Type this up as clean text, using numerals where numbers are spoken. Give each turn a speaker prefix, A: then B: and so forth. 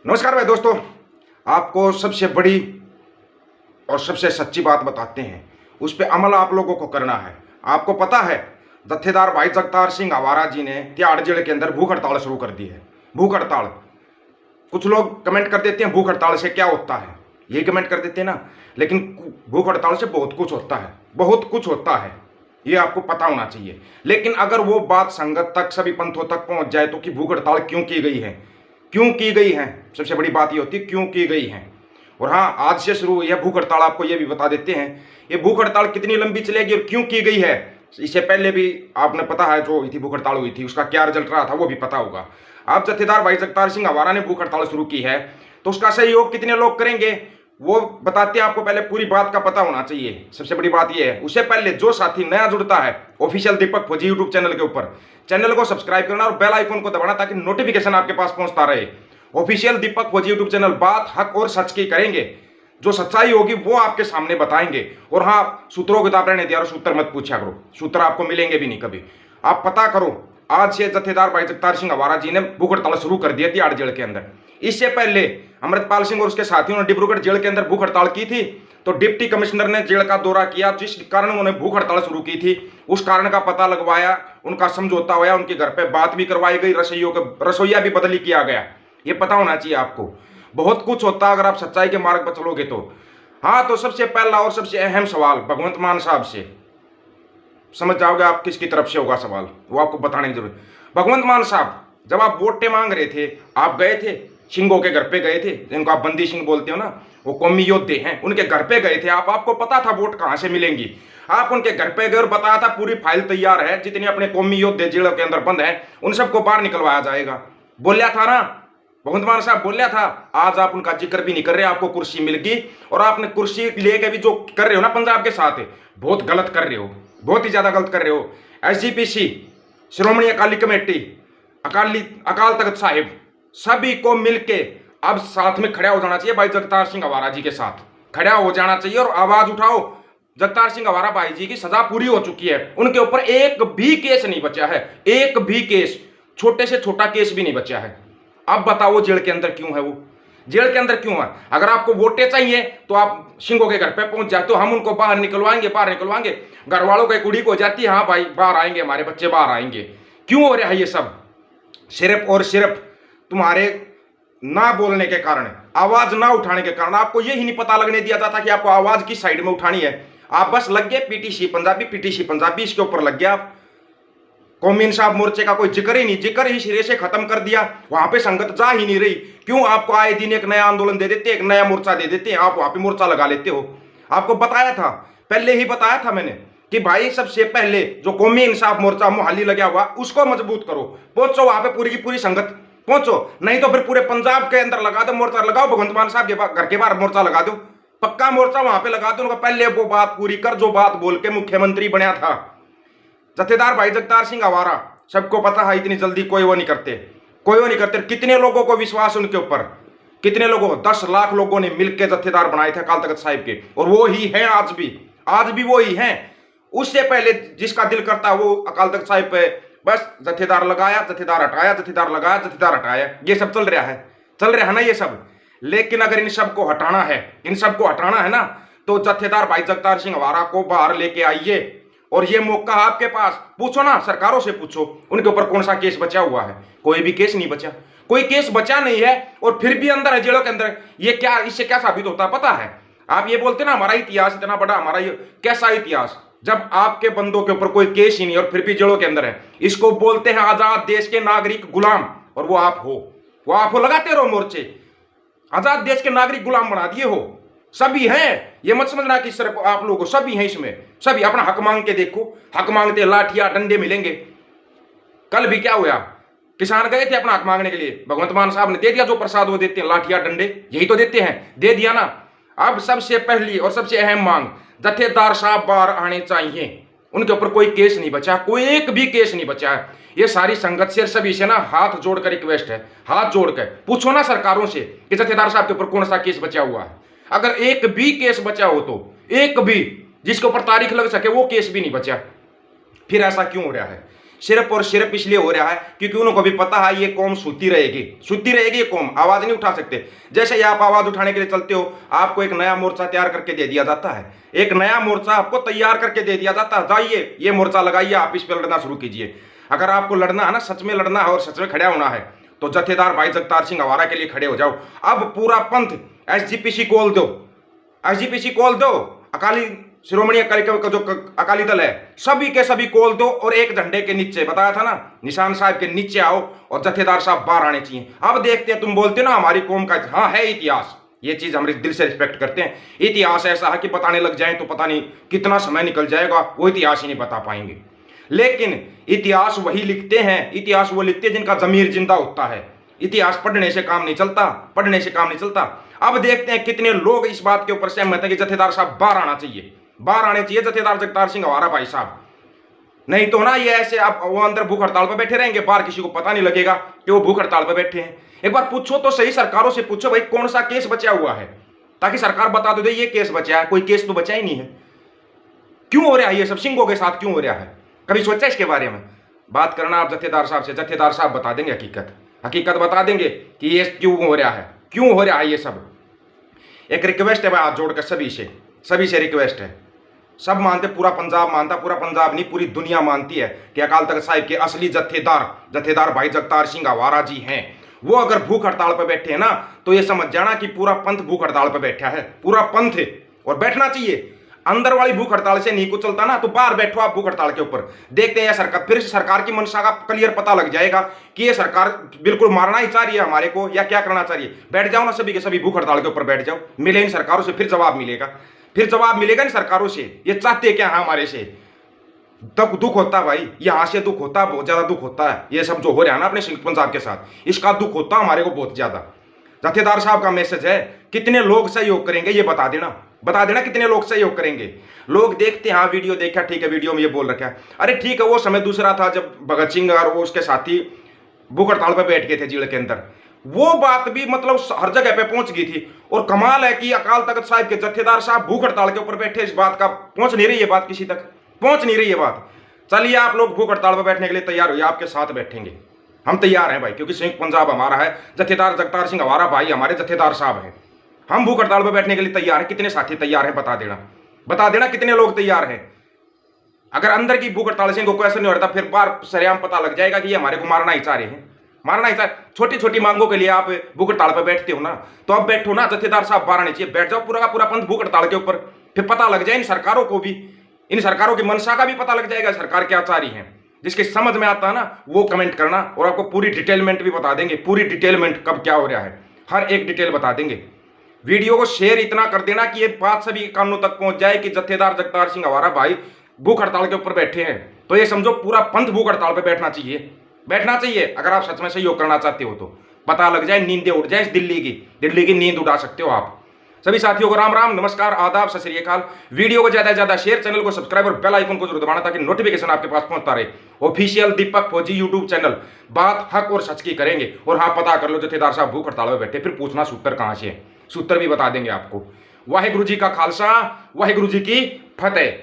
A: नमस्कार भाई दोस्तों, आपको सबसे बड़ी और सबसे सच्ची बात बताते हैं, उस पे अमल आप लोगों को करना है। आपको पता है, जत्थेदार भाई जगतार सिंह आवारा जी ने तिहाड़ जेल के अंदर भूख हड़ताल शुरू कर दी है। भूख हड़ताल, कुछ लोग कमेंट कर देते हैं भूख हड़ताल से क्या होता है, यही कमेंट कर देते हैं ना, लेकिन भूख हड़ताल से बहुत कुछ होता है, बहुत कुछ होता है, ये आपको पता होना चाहिए। लेकिन अगर वो बात संगत तक, सभी पंथों तक पहुंच जाए तो कि भूख हड़ताल क्यों की गई है, क्यों की गई है, सबसे बड़ी बात ये होती है क्यों की गई है। और हाँ, आज से शुरू हुई है भूख हड़ताल, आपको ये भी बता देते हैं ये भूख हड़ताल कितनी लंबी चलेगी और क्यों की गई है। इससे पहले भी आपने पता है जो हुई थी भूख हड़ताल हुई थी, उसका क्या रिजल्ट रहा था वो भी पता होगा। अब जत्थेदार भाई जगतार सिंह आवारा ने भूख हड़ताल शुरू की है तो उसका सहयोग कितने लोग करेंगे वो बताते हैं आपको। पहले पूरी बात का पता होना चाहिए, सबसे बड़ी बात यह है। उससे पहले जो साथी नया जुड़ता है ऑफिशियल दीपक फौजी यूट्यूब चैनल के ऊपर, चैनल को सब्सक्राइब करना और बेल आइकन को दबाना ताकि नोटिफिकेशन आपके पास पहुंचता रहे। ऑफिशियल दीपक फौजी यूट्यूब चैनल बात हक और सच की करेंगे, जो सच्चाई होगी वो आपके सामने बताएंगे। और हाँ, सूत्रों की किताब रहने दिया, सूत्र मत पूछा करो, सूत्र आपको मिलेंगे भी नहीं कभी। आप पता करो, आज से जत्थेदार भाई जगतार सिंह आवारा जी ने भूख हड़ताल शुरू कर दिया तिहाड़ जेल के अंदर। इससे पहले अमृतपाल सिंह और उसके साथियों ने डिब्रूगढ़ जेल के अंदर भूख हड़ताल की थी, तो डिप्टी कमिश्नर ने जेल का दौरा किया, जिस कारण उन्होंने भूख हड़ताल शुरू की थी उस कारण का पता लगवाया, उनका समझौता हुआ, उनके घर पे बात भी करवाई गई, रसोइया भी बदली किया गया। ये पता होना चाहिए आपको, बहुत कुछ होता अगर आप सच्चाई के मार्ग पर चलोगे तो। हाँ, तो सबसे पहला और सबसे अहम सवाल भगवंत मान साहब से, समझ जाओगे आप किसकी तरफ से होगा सवाल, वो आपको बताने की जरूरत। भगवंत मान साहब, जब आप वोटें मांग रहे थे, आप गए थे सिंहों के घर पे गए थे, जिनको आप बंदी सिंह बोलते हो ना, वो कौमी योद्धे हैं, उनके घर पे गए थे आपको पता था वोट कहां से मिलेंगी। आप उनके घर पे गए और बताया था पूरी फाइल तैयार है, जितने अपने कौमी योद्धे जेलों के अंदर बंद हैं उन सबको बाहर निकलवाया जाएगा। बोलिया था ना, भगवंत मान साहब बोलिया था। आज आप उनका जिक्र भी नहीं कर रहे, आपको कुर्सी मिल गई और आपने कुर्सी लेके भी जो कर रहे हो ना पंजाब के साथ, बहुत गलत कर रहे हो, बहुत ही ज्यादा गलत कर रहे हो। SGPC, श्रोमणी अकाली कमेटी, अकाल तख्त साहिब, सभी को मिलके अब साथ में खड़ा हो जाना चाहिए। भाई जगतार सिंह आवारा जी के साथ खड़ा हो जाना चाहिए और आवाज उठाओ। जगतार सिंह आवारा भाई जी की सजा पूरी हो चुकी है, उनके ऊपर एक भी केस नहीं बचा है, एक भी केस, छोटे से छोटा केस भी नहीं बचा है। अब बताओ जेल के अंदर क्यों है, वो जेल के अंदर क्यों है। अगर आपको वोटें चाहिए तो आप सिंहों के घर पे पहुंच जाते हो, हम उनको बाहर निकलवाएंगे, बाहर निकलवाएंगे। घर वालों की कुड़ी को जाती है, हाँ भाई बाहर आएंगे, हमारे बच्चे बाहर आएंगे। क्यों हो रहा है ये सब? सिर्फ और सिर्फ तुम्हारे ना बोलने के कारण, आवाज ना उठाने के कारण। आपको यही नहीं पता लगने दिया जाता कि आपको आवाज किस साइड में उठानी है। आप बस लग गए PTC पंजाबी, इसके ऊपर लग गया आप। कौमी इंसाफ मोर्चे का कोई जिक्र ही नहीं, जिक्र ही सिरे से खत्म कर दिया, वहां पे संगत जा ही नहीं रही। क्यों? आपको आए दिन एक नया आंदोलन दे देते, एक नया मोर्चा दे देते हैं, आप वहां पे मोर्चा लगा लेते हो। आपको बताया था, पहले ही बताया था मैंने कि भाई सबसे पहले जो कौमी इंसाफ मोर्चा मोहाली लगा हुआ उसको मजबूत करो, पहुंचो वहां पे पूरी की पूरी संगत पहुंचो, नहीं तो फिर पूरे पंजाब के अंदर लगा दो मोर्चा, लगाओ भगवंत मान साहब के घर के बाहर मोर्चा लगा दो, पक्का मोर्चा वहां पे लगा दो। उनका पहले वो बात पूरी कर जो बात बोल के मुख्यमंत्री बनया था जत्थेदार भाई जगतार सिंह आवारा। सबको पता है इतनी जल्दी कोई वो नहीं करते, कोई वो नहीं करते। कितने लोगों को विश्वास उनके ऊपर, कितने लोगों को, 10 लाख लोगों ने मिलकर जत्थेदार बनाए थे अकाल तख्त साहिब के, और वो ही हैं आज भी वो ही हैं। उससे पहले जिसका दिल करता है वो अकाल तख्त साहिब पे बस जत्थेदार लगाया, जत्थेदार हटाया, जत्थेदार लगाया, जत्थेदार हटाया, ये सब चल रहा है ना ये सब। लेकिन अगर इन सबको हटाना है ना, तो जत्थेदार भाई जगतार सिंह आवारा को बाहर लेके आइए। और ये मौका आपके पास, पूछो ना सरकारों से, पूछो उनके ऊपर कौन सा केस बचा हुआ है। कोई भी केस नहीं बचा, कोई केस बचा नहीं है, और फिर भी अंदर है जेलों के अंदर। ये क्या, इससे क्या साबित होता है पता है? आप ये बोलते ना हमारा इतिहास इतना बड़ा, हमारा ये कैसा इतिहास, जब आपके बंदों के ऊपर कोई केस ही नहीं और फिर भी जेलों के अंदर है। इसको बोलते हैं आजाद देश के नागरिक गुलाम, और वो आप हो, लगाते रहो मोर्चे, आजाद देश के नागरिक गुलाम बना दिए हो। सभी हैं, ये मत समझना कि सिर्फ आप लोगों को, सभी हैं इसमें, सभी अपना हक मांग के देखो, हक मांगते लाठियां डंडे मिलेंगे। कल भी क्या हुआ, किसान गए थे अपना हक मांगने के लिए, भगवंत मान साहब ने दे दिया जो प्रसाद वो देते हैं, लाठियां डंडे, यही तो देते हैं, दे दिया ना। अब सबसे पहली और सबसे अहम मांग, जत्थेदार साहब बाहर आने चाहिए। उनके ऊपर कोई केस नहीं बचा, कोई एक भी केस नहीं बचा है। ये सारी संगत से सभी से ना हाथ जोड़कर रिक्वेस्ट है, हाथ जोड़कर पूछो ना सरकारों से कि जत्थेदार साहब के ऊपर कौन सा केस बचा हुआ है। अगर एक भी केस बचा हो, तो एक भी जिसके ऊपर तारीख लग सके, वो केस भी नहीं बचा। फिर ऐसा क्यों हो रहा है? सिर्फ और सिर्फ इसलिए हो रहा है क्योंकि उनको भी पता है ये कौम सूती रहेगी ये कौम, आवाज नहीं उठा सकते। जैसे ही आप आवाज उठाने के लिए चलते हो, आपको एक नया मोर्चा तैयार करके दे दिया जाता है, एक नया मोर्चा आपको तैयार करके दे दिया जाता है, जाइए ये मोर्चा लगाइए, आप इस पर लड़ना शुरू कीजिए। अगर आपको लड़ना है ना, सच में लड़ना है और सच में खड़ा होना है, तो जत्थेदार भाई जगतार सिंह आवारा के लिए खड़े हो जाओ। अब पूरा पंथ एसजीपीसी खोल दो, एसजीपीसी खोल दो, अकाली श्रोमणी अकाली का जो अकाली दल है सभी के सभी खोल दो, और एक झंडे के नीचे, बताया था ना, निशान साहब के नीचे आओ और जत्थेदार साहब बाहर आने चाहिए। अब देखते हैं, तुम बोलते ना हमारी कौम का हाँ है इतिहास, ये चीज हम दिल से रिस्पेक्ट करते हैं। इतिहास ऐसा है कि बताने लग जाए तो पता नहीं कितना समय निकल जाएगा, वो इतिहास ही नहीं बता पाएंगे। लेकिन इतिहास वही लिखते हैं, इतिहास वो लिखते हैं जिनका जमीर जिंदा होता है। इतिहास पढ़ने से काम नहीं चलता, पढ़ने से काम नहीं चलता। अब देखते हैं कितने लोग इस बात के ऊपर सहमत हैं कि जत्थेदार साहब बाहर आना चाहिए, बाहर आने चाहिए जत्थेदार जगतार सिंह आवारा भाई साहब। नहीं तो ना ये ऐसे आप वो अंदर भूख हड़ताल पर बैठे रहेंगे, बाहर किसी को पता नहीं लगेगा कि वो भूख हड़ताल पर बैठे हैं। एक बार पूछो तो सही, सरकारों से पूछो भाई कौन सा केस बचा हुआ है, ताकि सरकार बता दो ये केस बचा है। कोई केस तो बचा ही नहीं है। क्यों हो रहा है ये सब, सिंगों के साथ क्यों हो रहा है? कभी सोचा इसके बारे में? बात करना आप जत्थेदार साहब से, जत्थेदार साहब बता देंगे हकीकत बता देंगे कि ये क्यों हो रहा है, क्यों हो रहा है ये सब। एक रिक्वेस्ट है भाई हाथ जोड़कर सभी से रिक्वेस्ट है, सब मानते, पूरा पंजाब मानता, पूरा पंजाब नहीं पूरी दुनिया मानती है कि अकाल तख्त साहिब के असली जत्थेदार भाई जगतार सिंह आवारा जी हैं। वो अगर भूख हड़ताल पर बैठे हैं ना, तो ये समझ जाना कि पूरा पंथ भूख हड़ताल पर बैठा है, पूरा पंथ है, और बैठना चाहिए। अंदर वाली भूख हड़ताल से नहीं कुछ चलता ना, तो बाहर बैठो आप भूख हड़ताल के ऊपर। देखते हैं सरकार, फिर सरकार की मंशा का क्लियर पता लग जाएगा कि ये सरकार बिल्कुल मारना ही चाह रही है हमारे को या क्या करना चाह रही है। बैठ जाओ ना सभी के सभी भूख हड़ताल के ऊपर बैठ जाओ, मिले इन सरकारों से, फिर जवाब मिलेगा इन सरकारों से। ये चाहते क्या है हमारे से? दुख होता भाई, यहाँ से दुख होता, बहुत ज्यादा दुख होता है। ये सब जो हो रहा है ना अपने संयुक्त पंजाब के साथ, इसका दुख होता हमारे को बहुत ज्यादा। जत्थेदार साहब का मैसेज है, कितने लोग सहयोग करेंगे ये बता देना कितने लोग सहयोग करेंगे। लोग देखते हैं, हाँ वीडियो देखा, ठीक है, वीडियो में ये बोल रखा है। अरे ठीक है, वो समय दूसरा था जब भगत सिंह और वो उसके साथी भूख हड़ताल पर बैठ गए थे जेल के अंदर, वो बात भी मतलब हर जगह पे पहुंच गई थी। और कमाल है कि अकाल तख्त साहिब के जत्थेदार साहब भूख हड़ताल के ऊपर बैठे, इस बात का पहुंच नहीं रही है बात, किसी तक पहुंच नहीं रही है बात। चलिए आप लोग भूख हड़ताल पर बैठने के लिए तैयार हो, आपके साथ बैठेंगे, हम तैयार हैं भाई, क्योंकि संयुक्त पंजाब हमारा है, जत्थेदार जगतार सिंह आवारा भाई हमारे जत्थेदार साहब हैं। हम भूख हड़ताल पर बैठने के लिए तैयार हैं। कितने साथी तैयार हैं बता देना कितने लोग तैयार हैं। अगर अंदर की भूख हड़ताल से इनको क्वेश्चन नहीं हो रहा, फिर बार सरेआम पता लग जाएगा कि ये हमारे को मारना ही चाह रहे हैं, मारना ही चाह। छोटी छोटी मांगों के लिए आप भूख हड़ताल पर बैठते हो ना, तो अब बैठो ना, जत्थेदार साहब बाहर आने चाहिए, बैठ जाओ पूरा का पूरा पंथ भूख हड़ताल के ऊपर। फिर पता लग जाए इन सरकारों को भी, इन सरकारों की मंशा का भी पता लग जाएगा, सरकार क्या चाह रही है। जिसके समझ में आता है ना वो कमेंट करना, और आपको पूरी डिटेलमेंट भी बता देंगे, पूरी डिटेलमेंट कब क्या हो रहा है, हर एक डिटेल बता देंगे। वीडियो को शेयर इतना कर देना कि ये बात सभी कानों तक पहुंच जाए कि जत्थेदार जगतार सिंह आवारा भाई भूख हड़ताल के ऊपर बैठे हैं। तो ये समझो पूरा पंथ भूख हड़ताल पर बैठना चाहिए। अगर आप सच में सहयोग करना चाहते हो तो पता लग जाए, नींदें उड़ जाए, दिल्ली की नींद उड़ा सकते हो आप। सभी साथियों को राम राम, नमस्कार, आदाब, सत श्री अकाल। वीडियो को ज्यादा से ज्यादा शेयर, चैनल को सब्सक्राइब और बेल आइकन को जरूर दबाना ताकि नोटिफिकेशन आपके पास पहुंचता रहे। ऑफिशियल दीपक फौजी यूट्यूब चैनल, बात हक और सच की करेंगे। और हाँ, पता कर लो जत्थेदार साहब भूख हड़ताल में बैठे, फिर पूछना सूत्र कहां से है, सूत्र भी बता देंगे आपको। वाहिगुरु जी का खालसा, वाहिगुरु जी की फतेह।